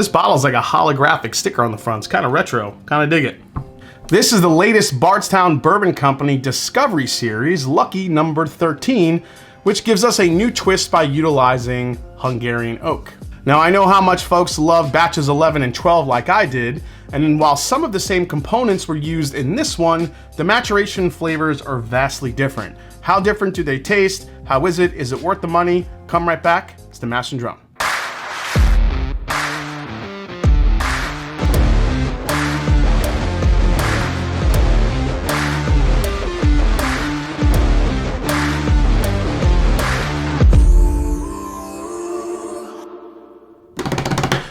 This bottle's like a holographic sticker on the front. It's kind of retro, kind of dig it. This is the latest Bardstown Bourbon Company Discovery Series, Lucky number 13, which gives us a new twist by utilizing Hungarian oak. Now, I know how much folks love batches 11 and 12 like I did, and while some of the same components were used in this one, the maturation flavors are vastly different. How different do they taste? How is it? Is it worth the money? Come right back. It's the Mash and Drum.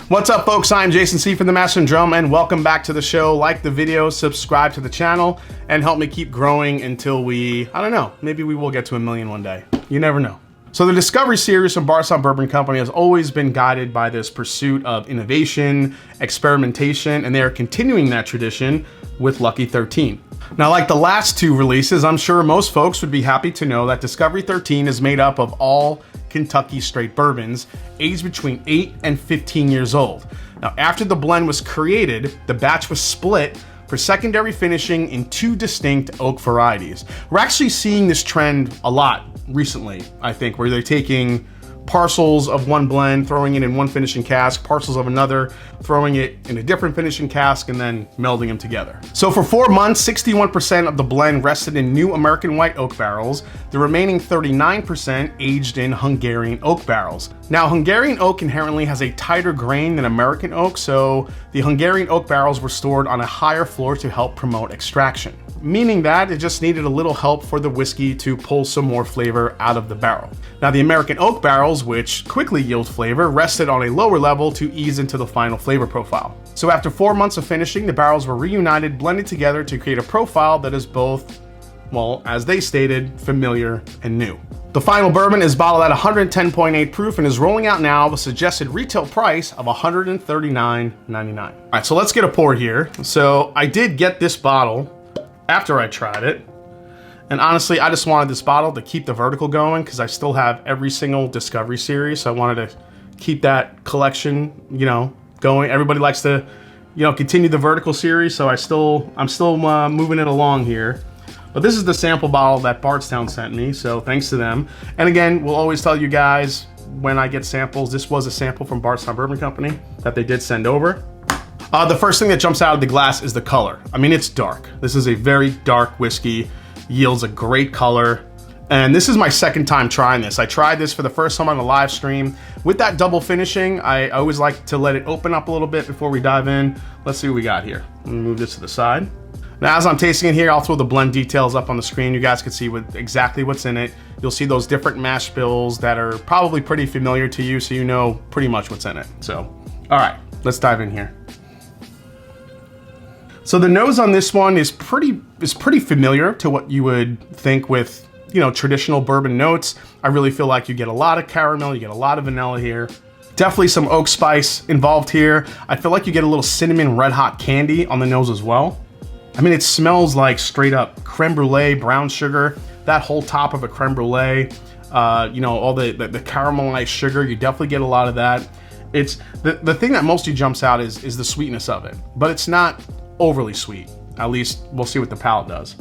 What's up, folks? I'm Jason C. from the Mash and Drum, and welcome back to the show. Like the video, subscribe to the channel, and help me keep growing until we, I don't know, maybe we will get to 1 million one day. You never know. So the Discovery Series from Bardstown Bourbon Company has always been guided by this pursuit of innovation, experimentation, and they are continuing that tradition with Lucky 13. Now, like the last two releases, I'm sure most folks would be happy to know that Discovery 13 is made up of all Kentucky straight bourbons aged between 8 and 15 years old. Now, after the blend was created, the batch was split for secondary finishing in 2 distinct oak varieties. We're actually seeing this trend a lot recently, I think, where they're taking parcels of one blend, throwing it in one finishing cask, parcels of another, throwing it in a different finishing cask, and then melding them together. So for 4 months, 61% of the blend rested in new American white oak barrels, the remaining 39% aged in Hungarian oak barrels. Now, Hungarian oak inherently has a tighter grain than American oak, so the Hungarian oak barrels were stored on a higher floor to help promote extraction, meaning that it just needed a little help for the whiskey to pull some more flavor out of the barrel. Now, the American oak barrels, which quickly yield flavor, rested on a lower level to ease into the final flavor profile. So after 4 months of finishing, the barrels were reunited, blended together to create a profile that is both, well, as they stated, familiar and new. The final bourbon is bottled at 110.8 proof and is rolling out now with a suggested retail price of $139.99. All right, so let's get a pour here. So I did get this bottle after I tried it, and honestly, I just wanted this bottle to keep the vertical going because I still have every single Discovery Series, so I wanted to keep that collection, going. Everybody likes to, continue the vertical series, so I'm still moving it along here. But this is the sample bottle that Bardstown sent me, so thanks to them. And again, we'll always tell you guys when I get samples, this was a sample from Bardstown Bourbon Company that they did send over. The first thing that jumps out of the glass is the color. I mean, it's dark. This is a very dark whiskey, yields a great color. And this is my second time trying this. I tried this for the first time on the live stream. With that double finishing, I always like to let it open up a little bit before we dive in. Let's see what we got here. Let me move this to the side. Now, as I'm tasting it here, I'll throw the blend details up on the screen. You guys can see exactly what's in it. You'll see those different mash bills that are probably pretty familiar to you, so you know pretty much what's in it. So, all right, let's dive in here. So the nose on this one is pretty familiar to what you would think with, traditional bourbon notes. I really feel like you get a lot of caramel, you get a lot of vanilla here. Definitely some oak spice involved here. I feel like you get a little cinnamon red hot candy on the nose as well. I mean, it smells like straight up creme brulee, brown sugar, that whole top of a creme brulee, all the caramelized sugar, you definitely get a lot of that. It's the thing that mostly jumps out is the sweetness of it, but it's not overly sweet. At least we'll see what the palate does.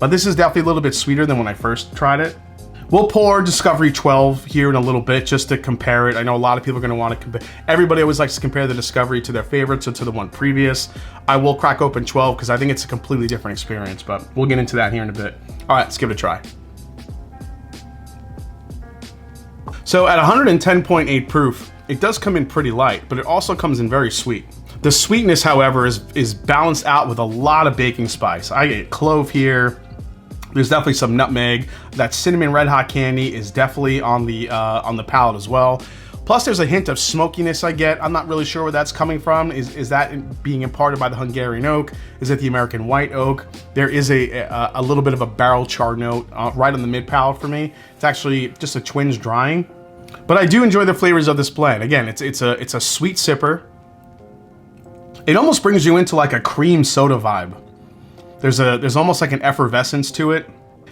But this is definitely a little bit sweeter than when I first tried it. We'll pour Discovery 12 here in a little bit just to compare it. I know a lot of people are gonna wanna compare. Everybody always likes to compare the Discovery to their favorites or to the one previous. I will crack open 12 because I think it's a completely different experience, but we'll get into that here in a bit. All right, let's give it a try. So at 110.8 proof, it does come in pretty light, but it also comes in very sweet. The sweetness, however, is balanced out with a lot of baking spice. I get clove here. There's definitely some nutmeg. That cinnamon red hot candy is definitely on the palate as well. Plus, there's a hint of smokiness I get. I'm not really sure where that's coming from. Is that being imparted by the Hungarian oak? Is it the American white oak? There is a little bit of a barrel char note right on the mid palate for me. It's actually just a twinge drying, but I do enjoy the flavors of this blend. Again, it's a sweet sipper. It almost brings you into like a cream soda vibe. There's almost like an effervescence to it.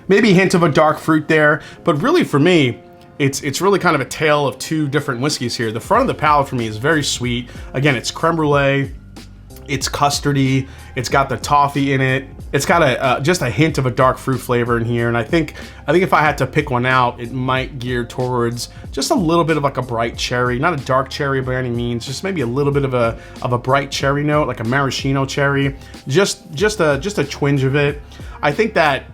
Maybe a hint of a dark fruit there, but really for me, It's really kind of a tale of two different whiskeys here. The front of the palate for me is very sweet. Again, it's creme brulee, it's custardy, it's got the toffee in it. It's got just a hint of a dark fruit flavor in here, and I think if I had to pick one out, it might gear towards just a little bit of like a bright cherry, not a dark cherry by any means, just maybe a little bit of a bright cherry note, like a maraschino cherry, just a twinge of it. I think that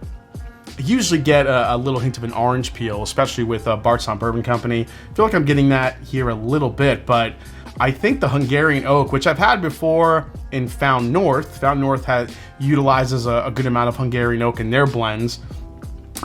you usually get a little hint of an orange peel, especially with Bardstown Bourbon Company. I feel like I'm getting that here a little bit, but I think the Hungarian oak, which I've had before in Found North utilizes a good amount of Hungarian oak in their blends.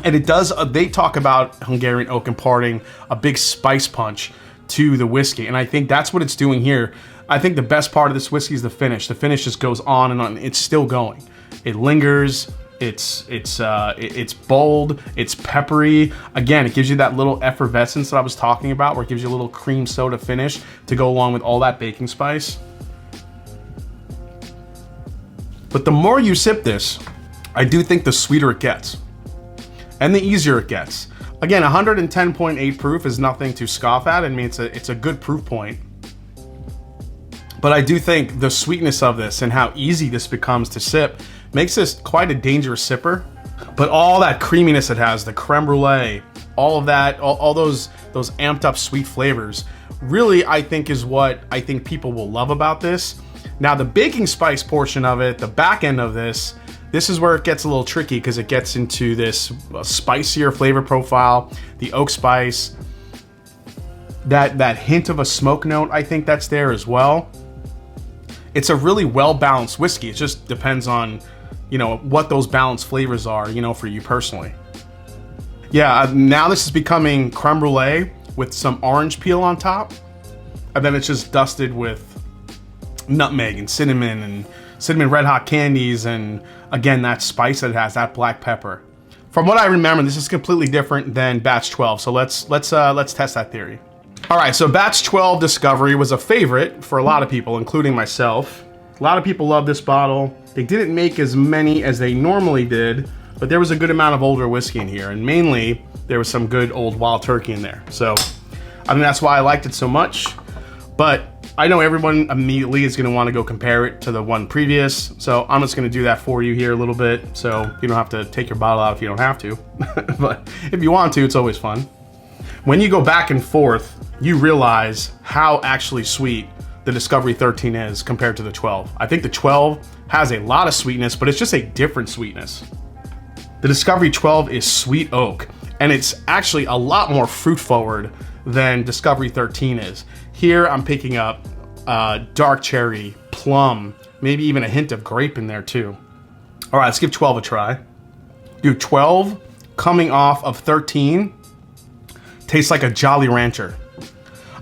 And it does, they talk about Hungarian oak imparting a big spice punch to the whiskey. And I think that's what it's doing here. I think the best part of this whiskey is the finish. The finish just goes on and on. It's still going. It lingers. It's bold, it's peppery. Again, it gives you that little effervescence that I was talking about, where it gives you a little cream soda finish to go along with all that baking spice. But the more you sip this, I do think the sweeter it gets and the easier it gets. Again, 110.8 proof is nothing to scoff at. I mean, it's a good proof point. But I do think the sweetness of this and how easy this becomes to sip makes this quite a dangerous sipper. But all that creaminess it has, the creme brulee, all of that, all those amped up sweet flavors, really I think is what I think people will love about this. Now the baking spice portion of it, the back end of this is where it gets a little tricky, because it gets into this spicier flavor profile, the oak spice, that hint of a smoke note, I think that's there as well. It's a really well-balanced whiskey. It just depends on, what those balanced flavors are, for you personally. Yeah, now this is becoming creme brulee with some orange peel on top. And then it's just dusted with nutmeg and cinnamon red hot candies. And again, that spice that it has, that black pepper. From what I remember, this is completely different than batch 12. So let's test that theory. All right, so batch 12 Discovery was a favorite for a lot of people, including myself. A lot of people love this bottle. They didn't make as many as they normally did, but there was a good amount of older whiskey in here, and mainly there was some good old Wild Turkey in there. So I think that's why I liked it so much. But I know everyone immediately is going to want to go compare it to the one previous, so I'm just going to do that for you here a little bit, so you don't have to take your bottle out if you don't have to. But if you want to, it's always fun. When you go back and forth, you realize how actually sweet the Discovery 13 is compared to the 12. I think the 12 has a lot of sweetness, but it's just a different sweetness. The Discovery 12 is sweet oak, and it's actually a lot more fruit forward than Discovery 13 is. Here I'm picking up dark cherry, plum, maybe even a hint of grape in there too. All right, let's give 12 a try. Dude, 12 coming off of 13 tastes like a Jolly Rancher.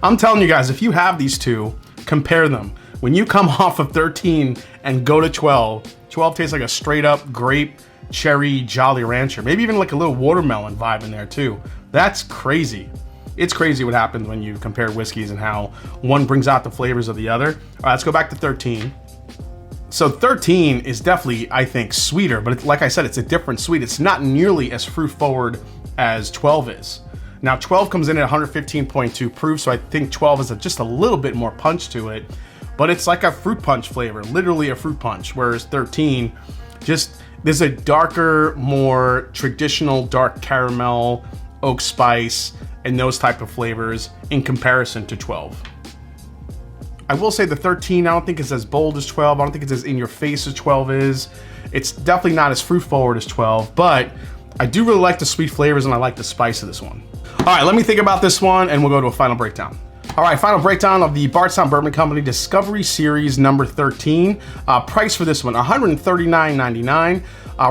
I'm telling you guys, if you have these two, compare them. When you come off of 13 and go to 12, 12 tastes like a straight up grape, cherry, Jolly Rancher. Maybe even like a little watermelon vibe in there too. That's crazy. It's crazy what happens when you compare whiskeys and how one brings out the flavors of the other. All right, let's go back to 13. So 13 is definitely, I think, sweeter, but like I said, it's a different sweet. It's not nearly as fruit forward as 12 is. Now 12 comes in at 115.2 proof, so I think 12 has just a little bit more punch to it, but it's like a fruit punch flavor, literally a fruit punch, whereas 13, there's a darker, more traditional dark caramel, oak spice, and those type of flavors in comparison to 12. I will say the 13, I don't think it's as bold as 12. I don't think it's as in your face as 12 is. It's definitely not as fruit forward as 12, but I do really like the sweet flavors and I like the spice of this one. All right, let me think about this one and we'll go to a final breakdown. All right, final breakdown of the Bardstown Bourbon Company Discovery Series number 13. Price for this one, $139.99.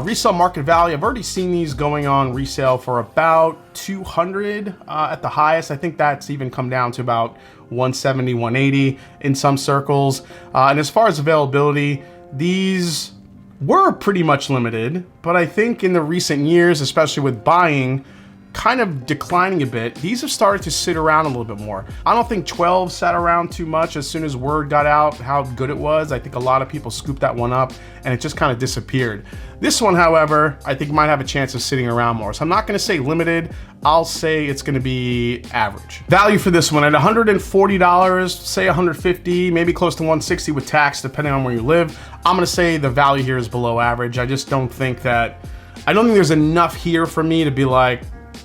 Resale market value, I've already seen these going on resale for about $200 at the highest. I think that's even come down to about $170, $180 in some circles. And as far as availability, these were pretty much limited, but I think in the recent years, especially with buying kind of declining a bit. These have started to sit around a little bit more. I don't think 12 sat around too much as soon as word got out how good it was. I think a lot of people scooped that one up and it just kind of disappeared. This one, however, I think might have a chance of sitting around more. So I'm not gonna say limited, I'll say it's gonna be average. Value for this one at $140, say $150, maybe close to $160 with tax, depending on where you live. I'm gonna say the value here is below average. I just don't think there's enough here for me to be like,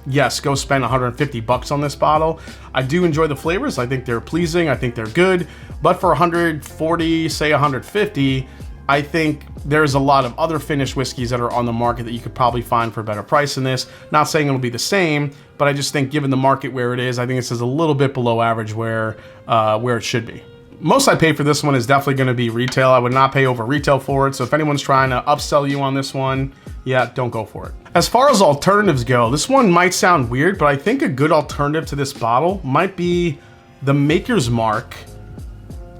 yes, go spend 150 bucks on this bottle. I do enjoy the flavors. I think they're pleasing. I think they're good. But for 140, say 150, I think there's a lot of other finished whiskeys that are on the market that you could probably find for a better price than this. Not saying it'll be the same, but I just think given the market where it is, I think this is a little bit below average where it should be. Most I pay for this one is definitely going to be retail. I would not pay over retail for it. So if anyone's trying to upsell you on this one, yeah, don't go for it. As far as alternatives go, this one might sound weird, but I think a good alternative to this bottle might be the Maker's Mark,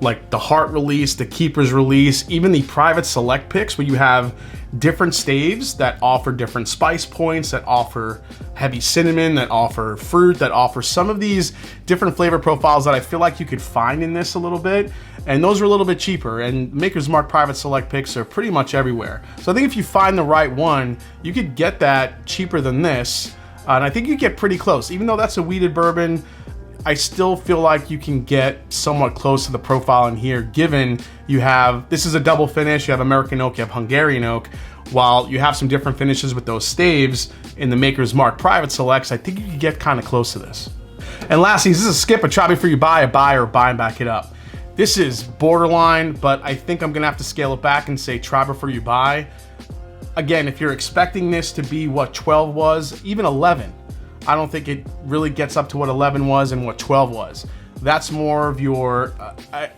like the Heart release, the Keeper's release, even the Private Select picks where you have different staves that offer different spice points, that offer heavy cinnamon, that offer fruit, that offer some of these different flavor profiles that I feel like you could find in this a little bit. And those are a little bit cheaper, and Maker's Mark Private Select picks are pretty much everywhere. So I think if you find the right one, you could get that cheaper than this. And I think you get pretty close. Even though that's a wheated bourbon, I still feel like you can get somewhat close to the profile in here, given you have, this is a double finish, you have American oak, you have Hungarian oak, while you have some different finishes with those staves in the Maker's Mark Private Selects. I think you can get kind of close to this. And lastly, this is a skip, a try before you buy, a buy, or buy and back it up. This is borderline, but I think I'm gonna have to scale it back and say try before you buy. Again, if you're expecting this to be what 12 was, even 11, I don't think it really gets up to what 11 was and what 12 was. That's more of your,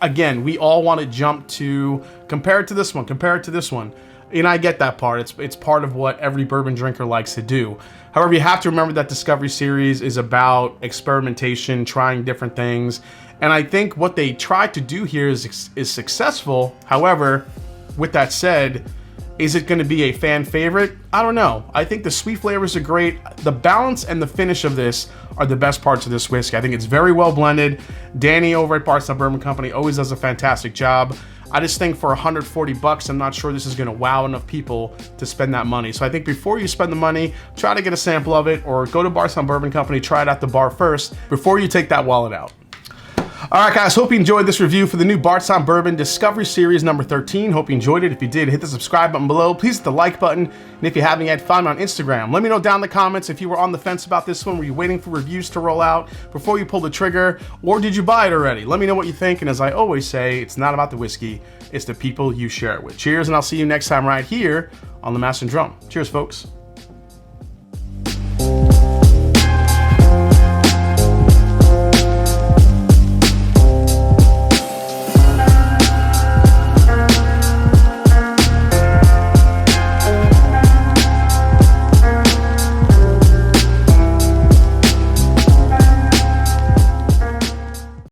again, we all want to jump to, compare it to this one, compare it to this one. And I get that part. It's part of what every bourbon drinker likes to do. However, you have to remember that Discovery Series is about experimentation, trying different things. And I think what they tried to do here is successful. However, with that said, is it going to be a fan favorite? I don't know. I think the sweet flavors are great. The balance and the finish of this are the best parts of this whiskey. I think it's very well blended. Danny over at Bardstown Bourbon Company always does a fantastic job. I just think for 140 bucks, I'm not sure this is going to wow enough people to spend that money. So I think before you spend the money, try to get a sample of it, or go to Bardstown Bourbon Company, try it at the bar first before you take that wallet out. All right, guys, hope you enjoyed this review for the new Bardstown Bourbon Discovery Series number 13. Hope you enjoyed it. If you did, hit the subscribe button below. Please hit the like button. And if you haven't yet, find me on Instagram. Let me know down in the comments if you were on the fence about this one. Were you waiting for reviews to roll out before you pulled the trigger? Or did you buy it already? Let me know what you think. And as I always say, it's not about the whiskey. It's the people you share it with. Cheers, and I'll see you next time right here on The Master and Drum. Cheers, folks.